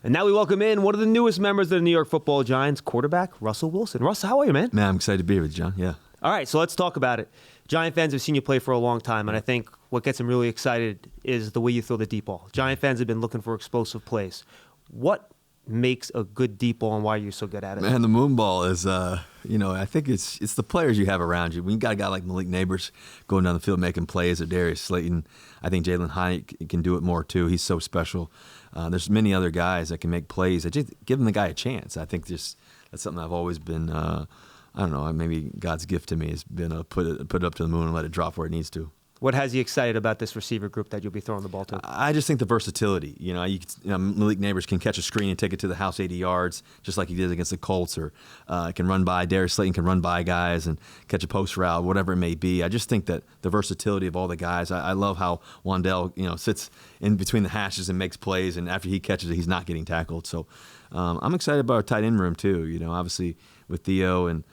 And now we welcome in one of the newest members of the New York Football Giants, quarterback Russell Wilson. Russ, how are you, man? Man, I'm excited to be here with you, John. Yeah. All right, so let's talk about it. Giant fans have seen you play for a long time, and I think what gets them really excited is the way you throw the deep ball. Giant fans have been looking for explosive plays. What makes a good deep ball, and why are you so good at it? Man, the moon ball is, I think it's the players you have around you. When you got a guy like Malik Neighbors going down the field making plays, or Darius Slayton, I think Jalen Hyatt can do it more too. He's so special. There's many other guys that can make plays. That just give the guy a chance. I think that's something I've always been. I don't know. Maybe God's gift to me has been put it up to the moon and let it drop where it needs to. What has you excited about this receiver group that you'll be throwing the ball to? I just think the versatility. Malik Neighbors can catch a screen and take it to the house 80 yards, just like he did against the Colts, or can run by. Darius Slayton can run by guys and catch a post route, whatever it may be. I just think that the versatility of all the guys. I love how Wandell, sits in between the hashes and makes plays, and after he catches it, he's not getting tackled. So I'm excited about our tight end room too. Obviously with Theo and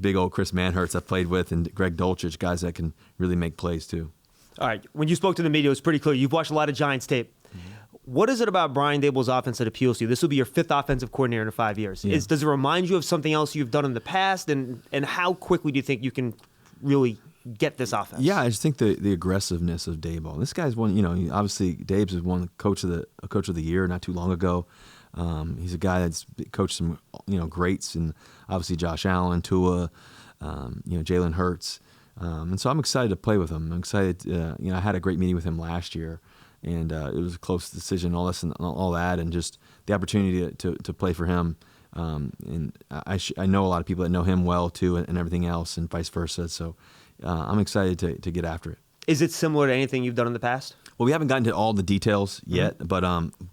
big old Chris Manhertz I've played with, and Greg Dulcich, guys that can really make plays too. All right, when you spoke to the media, it was pretty clear. You've watched a lot of Giants tape. Mm-hmm. What is it about Brian Daboll's offense that appeals to you? This will be your fifth offensive coordinator in 5 years. Yeah. Does it remind you of something else you've done in the past? And how quickly do you think you can really get this offense? Yeah, I just think the aggressiveness of Daboll. This guy's won. Obviously Dabes has won coach of the year not too long ago. He's a guy that's coached some greats, and obviously Josh Allen, Tua, Jalen Hurts, and so I'm excited to play with him. I'm excited. I had a great meeting with him last year, and it was a close decision, all this and all that, and just the opportunity to play for him. And I know a lot of people that know him well too, and everything else, and vice versa. So I'm excited to get after it. Is it similar to anything you've done in the past? Well, we haven't gotten to all the details yet, but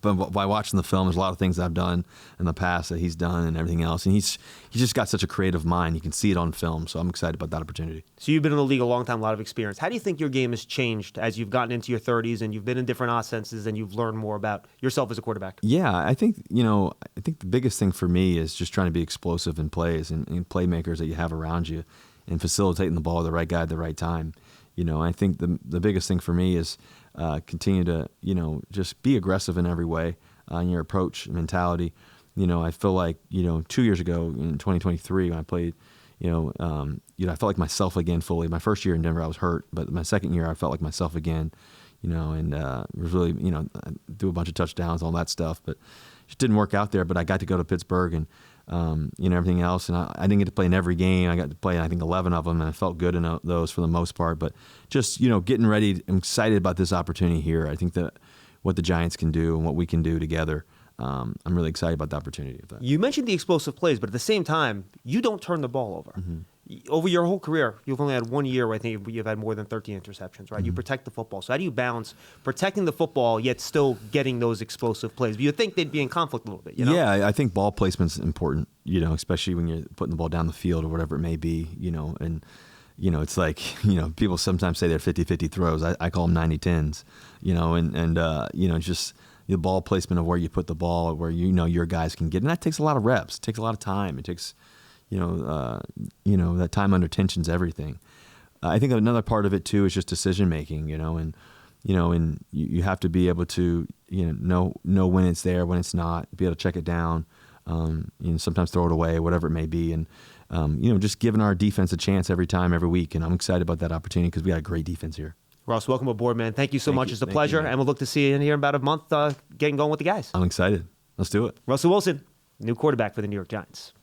by watching the film, there's a lot of things that I've done in the past that he's done and everything else. And he's just got such a creative mind. You can see it on film, so I'm excited about that opportunity. So you've been in the league a long time, a lot of experience. How do you think your game has changed as you've gotten into your 30s and you've been in different offenses and you've learned more about yourself as a quarterback? Yeah, I think the biggest thing for me is just trying to be explosive in plays and playmakers that you have around you, and facilitating the ball to the right guy at the right time. I think the biggest thing for me is continue to, just be aggressive in every way in your approach and mentality. I feel like, 2 years ago in 2023 when I played, I felt like myself again fully. My first year in Denver, I was hurt, but my second year, I felt like myself again, and it was really, do a bunch of touchdowns, all that stuff, but it just didn't work out there. But I got to go to Pittsburgh and, everything else. And I didn't get to play in every game. I got to play, I think, 11 of them, and I felt good in those for the most part. But just, getting ready, I'm excited about this opportunity here. I think that what the Giants can do and what we can do together, I'm really excited about the opportunity of that. You mentioned the explosive plays, but at the same time, you don't turn the ball over. Mm-hmm. Over your whole career, you've only had 1 year where I think you've had more than 13 interceptions, right? Mm-hmm. You protect the football. So how do you balance protecting the football yet still getting those explosive plays? But you'd think they'd be in conflict a little bit, Yeah, I think ball placement's important, especially when you're putting the ball down the field or whatever it may be, and it's like, people sometimes say they're 50-50 throws. I call them 90-10s, just the ball placement of where you put the ball, where your guys can get. And that takes a lot of reps. It takes a lot of time. It takes, that time under tension's everything. I think another part of it too is just decision making, and you have to be able to, know when it's there, when it's not, be able to check it down, sometimes throw it away, whatever it may be. And, just giving our defense a chance every time, every week. And I'm excited about that opportunity because we got a great defense here. Ross, welcome aboard, man. Thank you so much. It's a pleasure. And we'll look to see you in here in about a month, getting going with the guys. I'm excited. Let's do it. Russell Wilson, new quarterback for the New York Giants.